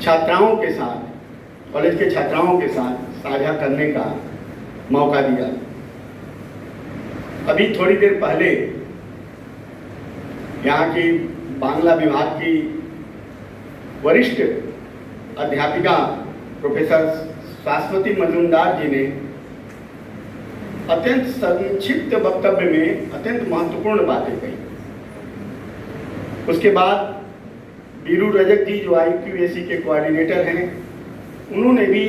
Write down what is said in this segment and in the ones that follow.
छात्राओं के साथ, कॉलेज के छात्राओं के साथ साझा करने का मौका दिया। अभी थोड़ी देर पहले यहाँ की बांग्ला विभाग की वरिष्ठ अध्यापिका प्रोफेसर शाश्वती मजूमदार जी ने अत्यंत संक्षिप्त वक्तव्य में अत्यंत महत्वपूर्ण बातें कही। उसके बाद बीरू रजक जी जो IQAC के कोऑर्डिनेटर हैं, उन्होंने भी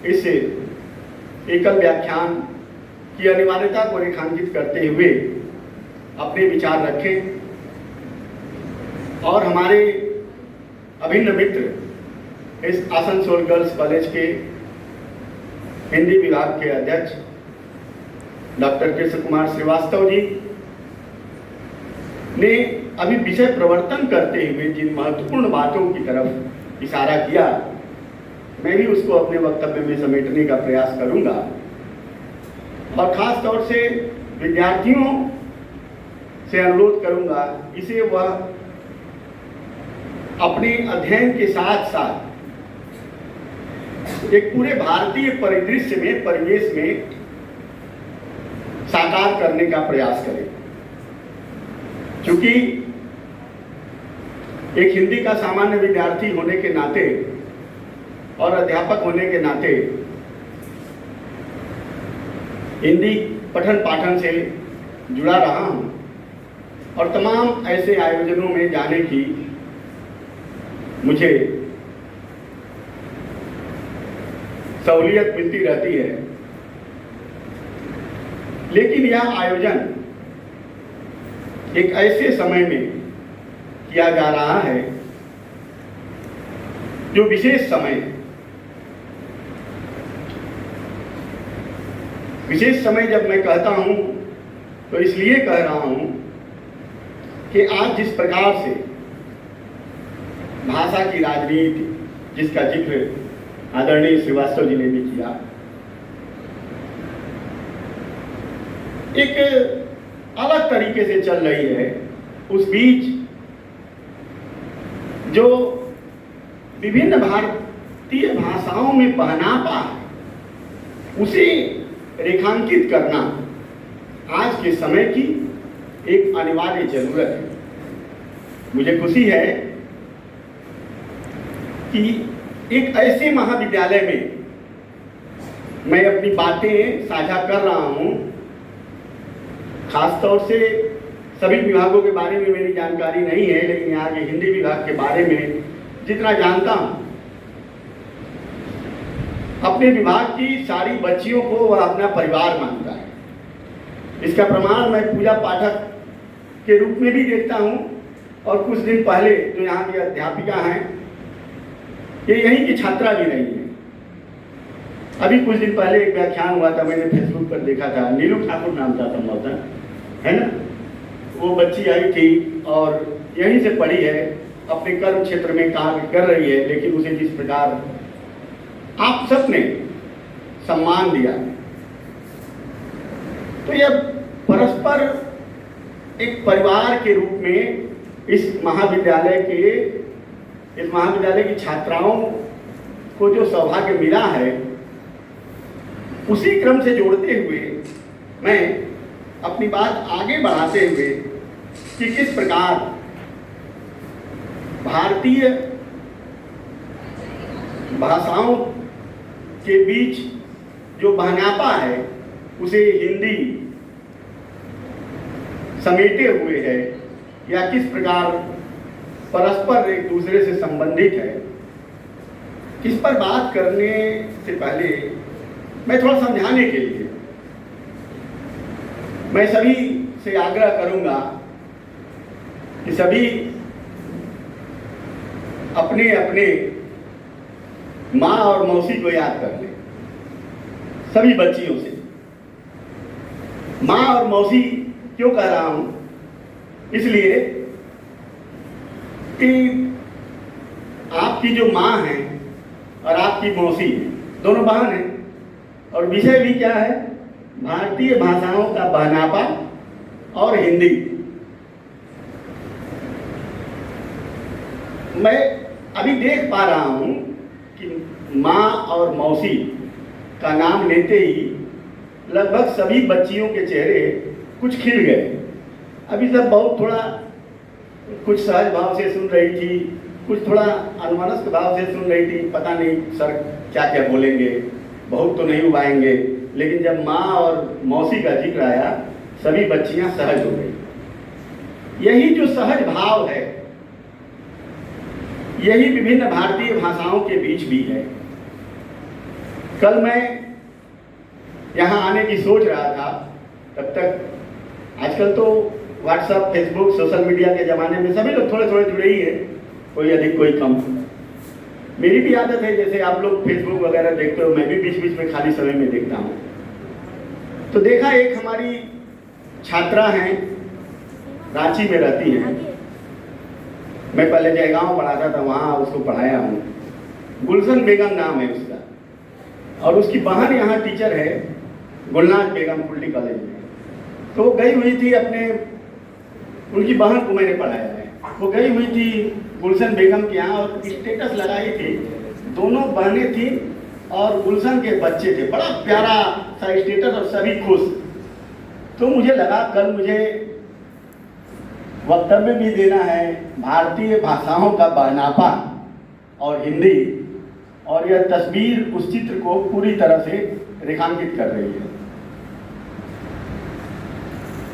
इस एकल व्याख्यान की अनिवार्यता को रेखांकित करते हुए अपने विचार रखे और हमारे अभिन्न मित्र इस आसनसोल गर्ल्स कॉलेज के हिंदी विभाग के अध्यक्ष डॉक्टर कृष्ण कुमार श्रीवास्तव जी ने अभी विषय प्रवर्तन करते हुए जिन महत्वपूर्ण बातों की तरफ इशारा किया, मैं भी उसको अपने वक्तव्य में समेटने का प्रयास करूंगा और खास तौर से विद्यार्थियों से अनुरोध करूंगा इसे वह अपने अध्ययन के साथ साथ एक पूरे भारतीय परिदृश्य में, परिवेश में साकार करने का प्रयास करें। क्योंकि एक हिंदी का सामान्य विद्यार्थी होने के नाते और अध्यापक होने के नाते हिंदी पठन पाठन से जुड़ा रहा हूं और तमाम ऐसे आयोजनों में जाने की मुझे सहूलियत मिलती रहती है। लेकिन यह आयोजन एक ऐसे समय में किया जा रहा है जो विशेष समय है। विशेष समय जब मैं कहता हूं तो इसलिए कह रहा हूं कि आज जिस प्रकार से भाषा की राजनीति, जिसका जिक्र आदरणीय श्रीवास्तव जी ने भी किया, एक अलग तरीके से चल रही है, उस बीच जो विभिन्न भारतीय भाषाओं में पहनापा है उसे रेखांकित करना आज के समय की एक अनिवार्य जरूरत है। मुझे खुशी है कि एक ऐसे महाविद्यालय में मैं अपनी बातें साझा कर रहा हूं। खासतौर से सभी विभागों के बारे में मेरी जानकारी नहीं है, लेकिन यहाँ के हिंदी विभाग के बारे में जितना जानता हूं, अपने विभाग की सारी बच्चियों को वह अपना परिवार मानता है। इसका प्रमाण मैं पूजा पाठक के रूप में भी देखता हूं और कुछ दिन पहले जो यहाँ की अध्यापिका हैं, ये यहीं की छात्रा भी रही है। अभी कुछ दिन पहले एक व्याख्यान हुआ था, मैंने फेसबुक पर देखा था, नीलू ठाकुर नाम था संभवतः, है ना। वो बच्ची आई थी और यहीं से पढ़ी है, अपने कर्म क्षेत्र में कार्य कर रही है, लेकिन उसे जिस प्रकार आप सबने सम्मान दिया, तो यह परस्पर एक परिवार के रूप में इस महाविद्यालय की छात्राओं को जो सौभाग्य मिला है, उसी क्रम से जोड़ते हुए मैं अपनी बात आगे बढ़ाते हुए कि किस प्रकार भारतीय भाषाओं के बीच जो बहनापा है उसे हिंदी समेटे हुए है या किस प्रकार परस्पर एक दूसरे से संबंधित है। इस पर बात करने से पहले मैं थोड़ा समझाने के लिए मैं सभी से आग्रह करूंगा कि सभी अपने अपने माँ और मौसी को याद कर लें। सभी बच्चियों से माँ और मौसी क्यों कह रहा हूं, इसलिए कि आपकी जो माँ है और आपकी मौसी है, दोनों बहन हैं, और विषय भी क्या है, भारतीय भाषाओं का बहनापा और हिंदी। मैं अभी देख पा रहा हूँ कि माँ और मौसी का नाम लेते ही लगभग सभी बच्चियों के चेहरे कुछ खिल गए। अभी सब बहुत थोड़ा कुछ सहज भाव से सुन रही थी, कुछ थोड़ा अनुमानस्क भाव से सुन रही थी, पता नहीं सर क्या क्या बोलेंगे, बहुत तो नहीं उबाएंगे। लेकिन जब माँ और मौसी का जिक्र आया, सभी बच्चियां सहज हो गई। यही जो सहज भाव है, यही विभिन्न भारतीय भाषाओं के बीच भी है। कल मैं यहाँ आने की सोच रहा था, तब तक आजकल तो व्हाट्सएप, फेसबुक, सोशल मीडिया के ज़माने में सभी लोग थोड़े थोड़े जुड़े ही है, कोई अधिक कोई कम। मेरी भी आदत है, जैसे आप लोग फेसबुक वगैरह देखते हो, मैं भी बीच बीच में खाली समय में देखता हूँ। तो देखा एक हमारी छात्रा हैं, रांची में रहती हैं। मैं पहले जयगांव पढ़ाता था, वहाँ उसको पढ़ाया हूँ। गुलशन बेगम नाम है उसका, और उसकी बहन यहाँ टीचर है गुलनाज बेगम कुल्टी कॉलेज में। तो गई हुई थी अपने, उनकी बहन को मैंने पढ़ाया है, वो गई हुई थी गुलशन बेगम के यहाँ और स्टेटस लगाई थी। दोनों बहनें थी और गुलशन के बच्चे थे, बड़ा प्यारा सा स्टेटस और सभी खुश। तो मुझे लगा कल मुझे वक्तव्य भी देना है, भारतीय भाषाओं का बहनापा और हिंदी, और यह तस्वीर उस चित्र को पूरी तरह से रेखांकित कर रही है।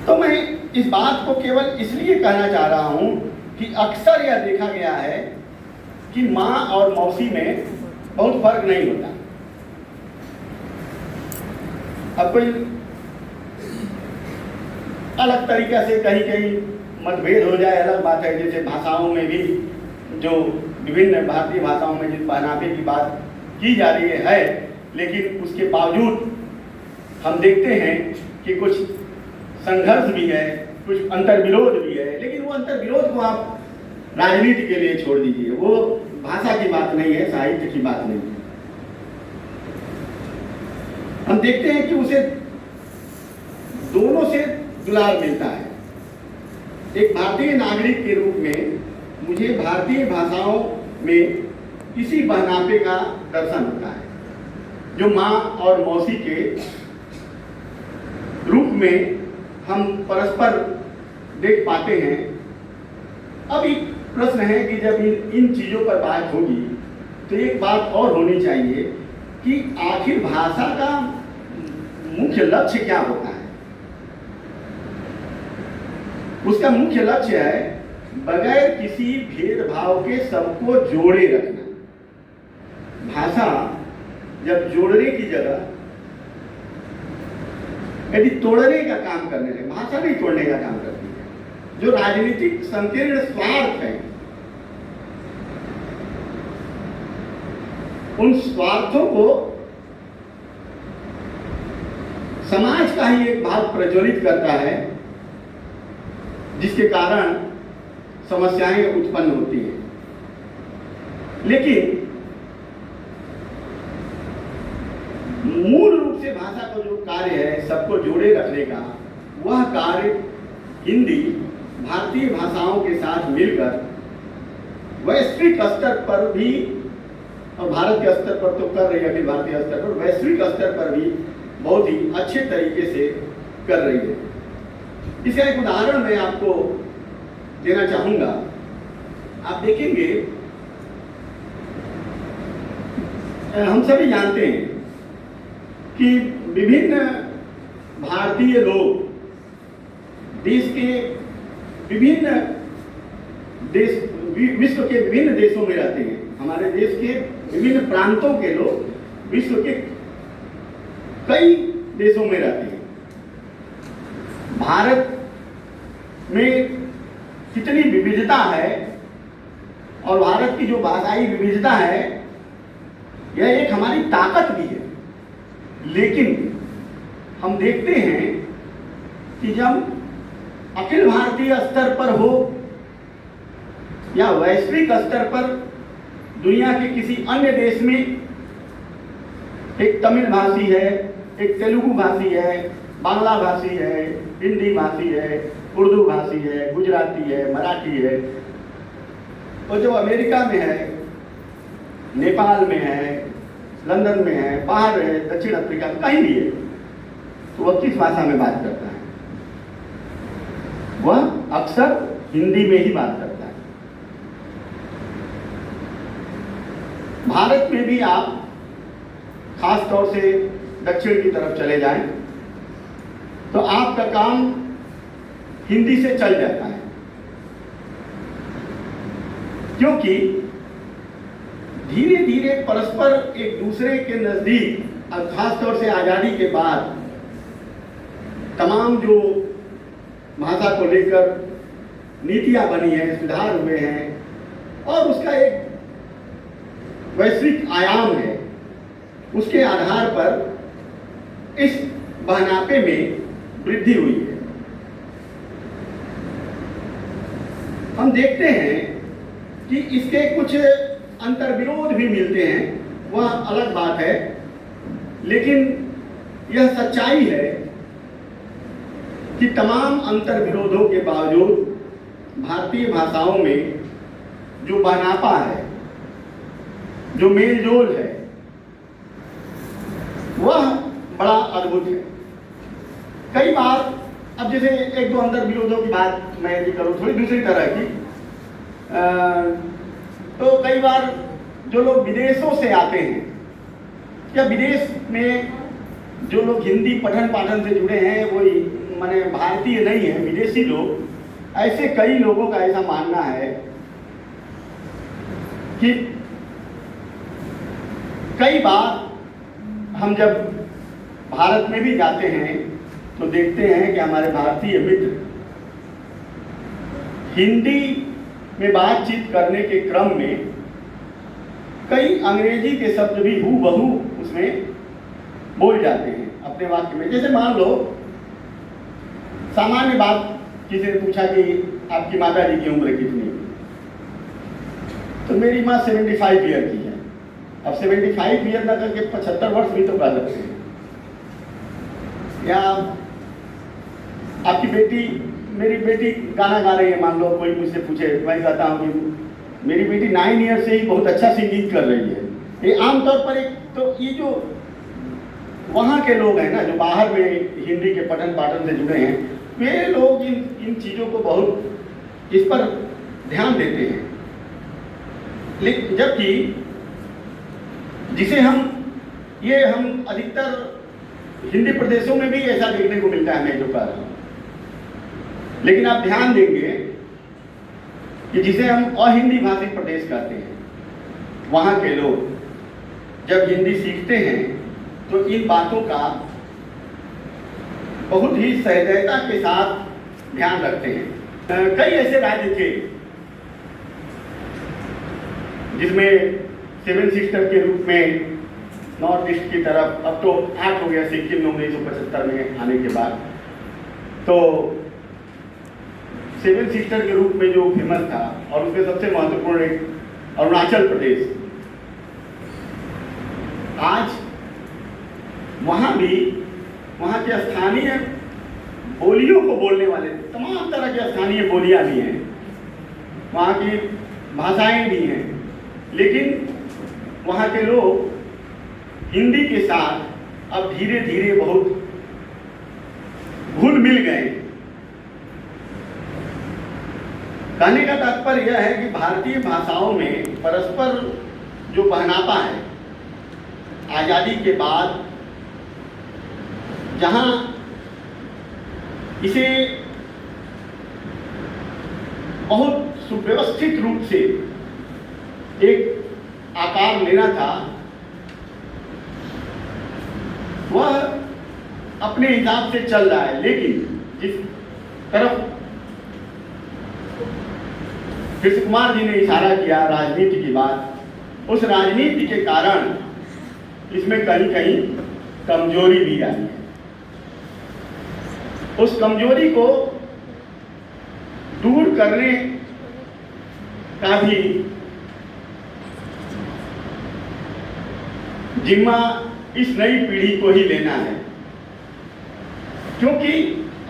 तो मैं इस बात को केवल इसलिए कहना चाह रहा हूं कि अक्सर यह देखा गया है कि माँ और मौसी में बहुत फर्क नहीं होता। अब कोई अलग तरीका से कहीं कहीं मतभेद हो जाए, अलग बात है। जैसे भाषाओं में भी जो विभिन्न भारतीय भाषाओं में जिस पहनावे की बात की जा रही है, लेकिन उसके बावजूद हम देखते हैं कि कुछ संघर्ष भी है, कुछ अंतर्विरोध भी है। लेकिन वो अंतर्विरोध को आप राजनीति के लिए छोड़ दीजिए, वो भाषा की बात नहीं है, साहित्य की बात नहीं है। हम देखते हैं कि उसे दोनों से दुलार मिलता है। एक भारतीय नागरिक के रूप में मुझे भारतीय भाषाओं में इसी बहनापे का दर्शन होता है, जो माँ और मौसी के रूप में हम परस्पर देख पाते हैं। अब एक प्रश्न है कि जब इन चीज़ों पर बात होगी तो एक बात और होनी चाहिए कि आखिर भाषा का मुख्य लक्ष्य क्या होता है। उसका मुख्य लक्ष्य है बगैर किसी भेदभाव के सबको जोड़े रखना। भाषा जब जोड़ने की जगह यदि तोड़ने का काम करने लगे, भाषा नहीं तोड़ने का काम करती है। जो राजनीतिक संकीर्ण स्वार्थ है, उन स्वार्थों को समाज का ही एक भाग प्रज्वलित करता है, जिसके कारण समस्याएं उत्पन्न होती हैं। लेकिन मूल रूप से भाषा का जो कार्य है सबको जोड़े रखने का, वह कार्य हिंदी भारतीय भाषाओं के साथ मिलकर वैश्विक स्तर पर भी, और भारत के स्तर पर तो कर रही है, अखिल भारतीय स्तर पर, वैश्विक स्तर पर भी बहुत ही अच्छे तरीके से कर रही है। इसका एक उदाहरण मैं आपको देना चाहूंगा। आप देखेंगे, हम सभी जानते हैं कि विभिन्न भारतीय लोग देश के विभिन्न देश, विश्व के विभिन्न देशों में रहते हैं। हमारे देश के विभिन्न प्रांतों के लोग विश्व के कई देशों में रहते हैं। भारत में कितनी विविधता है, और भारत की जो भाषाई विविधता है, यह एक हमारी ताकत भी है। लेकिन हम देखते हैं कि जब अखिल भारतीय स्तर पर हो या वैश्विक स्तर पर दुनिया के किसी अन्य देश में एक तमिल भाषी है, एक तेलुगु भाषी है, बांग्ला भाषी है, हिंदी भाषी है, उर्दू भाषी है, गुजराती है, मराठी है, और जो अमेरिका में है नेपाल में है, लंदन में है, बाहर है, दक्षिण अफ्रीका में, कहीं भी है, तो वह किस भाषा में बात करता है? वह अक्सर हिंदी में ही बात करता है। भारत में भी आप खास तौर से दक्षिण की तरफ चले जाएं तो आपका काम हिंदी से चल जाता है, क्योंकि धीरे धीरे परस्पर एक दूसरे के नजदीक और खास तौर से आजादी के बाद तमाम जो भाषा को लेकर नीतियां बनी हैं, सुधार हुए हैं और उसका एक वैश्विक आयाम है, उसके आधार पर इस बहनापे में वृद्धि हुई है। हम देखते हैं कि इसके कुछ अंतर्विरोध भी मिलते हैं, वह अलग बात है, लेकिन यह सच्चाई है कि तमाम अंतर्विरोधों के बावजूद भारतीय भाषाओं में जो बहनापा है, जो मेलजोल है, वह बड़ा अद्भुत है। कई बार, अब जैसे एक दो अंतर्विरोधों की बात मैं यदि करूँ थोड़ी दूसरी तरह की, तो कई बार जो लोग विदेशों से आते हैं या विदेश में जो लोग हिंदी पठन पाठन से जुड़े हैं, वही माने भारतीय नहीं है, विदेशी लोग, ऐसे कई लोगों का ऐसा मानना है कि कई बार हम जब भारत में भी जाते हैं तो देखते हैं कि हमारे भारतीय मित्र हिंदी में बातचीत करने के क्रम में कई अंग्रेजी के शब्द भी हूबहू उसमें बोल जाते हैं अपने वाक्य में। जैसे मान लो सामान्य बात, किसी ने पूछा कि आपकी माता जी की उम्र कितनी है, तो मेरी माँ 75 ईयर की है। अब 75 ईयर ना करके 75 वर्ष भी तो कर सकते हैं। या आपकी बेटी, मेरी बेटी गाना गा रही है, मान लो कोई मुझसे पूछे, मैं कहता हूँ कि मेरी बेटी 9 ईयर से ही बहुत अच्छा सिंगिंग कर रही है। ये आमतौर पर एक, तो ये जो वहाँ के लोग हैं ना, जो बाहर में हिंदी के पठन पाठन से जुड़े हैं, वे लोग इन चीज़ों को बहुत इस पर ध्यान देते हैं। लेकिन जबकि जिसे हम अधिकतर हिंदी प्रदेशों में भी ऐसा देखने को मिलता है, मैं जो कह रहा हूँ। लेकिन आप ध्यान देंगे कि जिसे हम अहिंदी भाषी प्रदेश कहते हैं, वहाँ के लोग जब हिंदी सीखते हैं तो इन बातों का बहुत ही सहजता के साथ ध्यान रखते हैं। कई ऐसे राज्य थे जिसमें 7 सिस्टर के रूप में नॉर्थ ईस्ट की तरफ, अब तो 8 हो गया सिक्किम में 1975 में आने के बाद, तो 7 सिस्टर के रूप में जो फेमस था, और उसमें सबसे महत्वपूर्ण एक अरुणाचल प्रदेश। आज वहाँ भी वहाँ के स्थानीय बोलियों को बोलने वाले तमाम तरह की स्थानीय बोलियाँ भी हैं, वहाँ की भाषाएं भी हैं, लेकिन वहाँ के लोग हिंदी के साथ अब धीरे धीरे बहुत घुल मिल गए। कहने का तात्पर्य यह है कि भारतीय भाषाओं में परस्पर जो बहनापा है, आज़ादी के बाद जहाँ इसे बहुत सुव्यवस्थित रूप से एक आकार लेना था, वह अपने हिसाब से चल रहा है। लेकिन जिस तरफ कृष्ण कुमार जी ने इशारा किया राजनीति की बात, उस राजनीति के कारण इसमें कहीं कहीं कमजोरी भी आई है। उस कमजोरी को दूर करने का भी जिम्मा इस नई पीढ़ी को ही लेना है, क्योंकि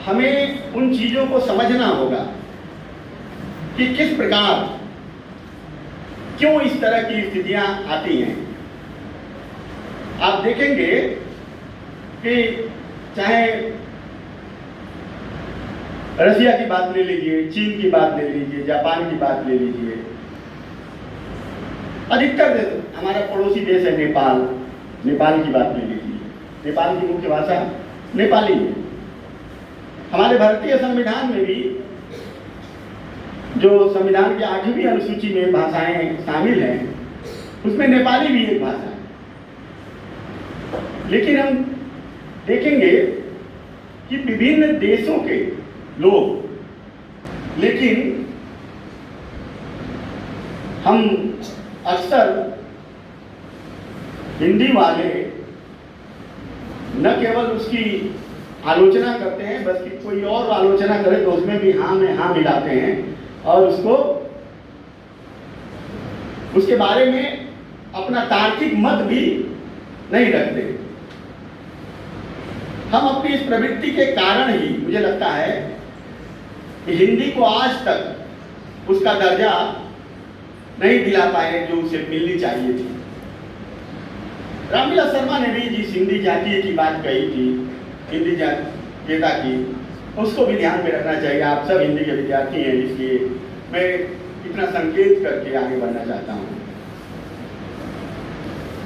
हमें उन चीजों को समझना होगा कि किस प्रकार क्यों इस तरह की स्थितियां आती हैं। आप देखेंगे कि चाहे रशिया की बात ले लीजिए, चीन की बात ले लीजिए, जापान की बात ले लीजिए, अधिकतर हमारा पड़ोसी देश है नेपाल, नेपाल की बात ले लीजिए, नेपाल की मुख्य भाषा नेपाली है। हमारे भारतीय संविधान में भी जो संविधान की 8वीं अनुसूची में भाषाएं शामिल हैं, उसमें नेपाली भी एक भाषा है। लेकिन हम देखेंगे कि विभिन्न देशों के लोग, लेकिन हम अक्सर हिंदी वाले न केवल उसकी आलोचना करते हैं, बल्कि कोई और आलोचना करे तो उसमें भी हाँ में हाँ मिलाते हैं और उसको उसके बारे में अपना तार्किक मत भी नहीं रखते। हम अपनी इस प्रवृत्ति के कारण ही मुझे लगता है कि हिंदी को आज तक उसका दर्जा नहीं दिला पाए जो उसे मिलनी चाहिए थी। रामविलास शर्मा ने भी जिस हिंदी जातीय की बात कही थी, हिंदी जातीयता की, उसको भी ध्यान में रखना चाहिए। आप सब हिंदी के विद्यार्थी हैं, इसलिए मैं इतना संकेत करके आगे बढ़ना चाहता हूँ।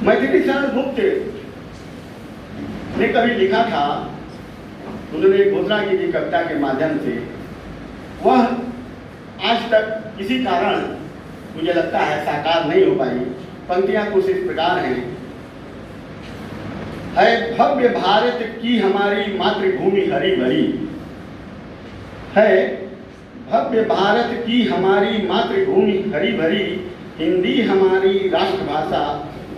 मैथिली शरण गुप्त ने कभी लिखा था, उन्होंने घोषणा की थी कविता के माध्यम से, वह आज तक किसी कारण मुझे लगता है साकार नहीं हो पाई। पंक्तियां कुछ इस प्रकार हैं। है भव्य भारत की हमारी मातृभूमि हरी भरी, है भव्य भारत की हमारी मातृभूमि हरी भरी, हिंदी हमारी राष्ट्रभाषा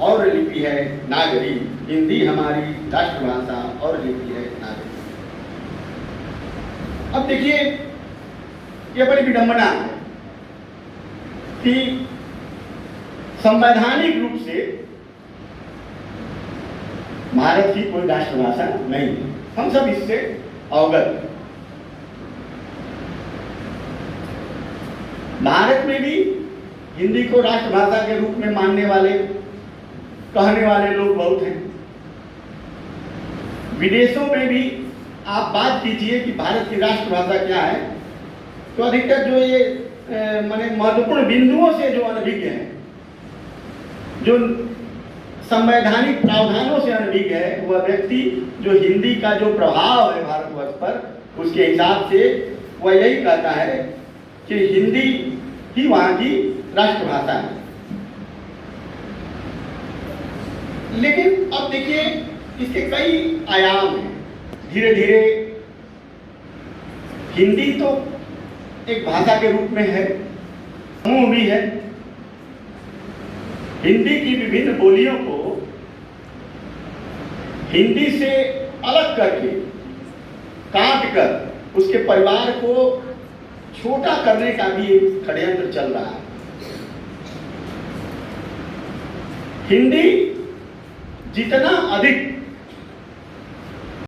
और लिपि है नागरी, हिंदी हमारी राष्ट्रभाषा और लिपि है नागरी। अब देखिए, ये बड़ी विडंबना है कि संवैधानिक रूप से भारत की कोई राष्ट्रभाषा नहीं है, हम सब इससे अवगत हैं। भारत में भी हिंदी को राष्ट्रभाषा के रूप में मानने वाले, कहने वाले लोग बहुत हैं। विदेशों में भी आप बात कीजिए कि भारत की राष्ट्रभाषा क्या है, तो अधिकतर जो ये माने महत्वपूर्ण बिंदुओं से जो अनभिज्ञ हैं, जो संवैधानिक प्रावधानों से अनभिज्ञ है, वह व्यक्ति जो हिंदी का जो प्रभाव है भारतवर्ष पर, उसके हिसाब से वह यही कहता है कि हिंदी ही वहाँ की राष्ट्रभाषा है। लेकिन अब देखिए, इसके कई आयाम हैं। धीरे धीरे हिंदी तो एक भाषा के रूप में है, समूह भी है। हिंदी की विभिन्न बोलियों को हिंदी से अलग करके, काट कर उसके परिवार को छोटा करने का भी एक षड्यंत्र चल रहा है। हिंदी जितना अधिक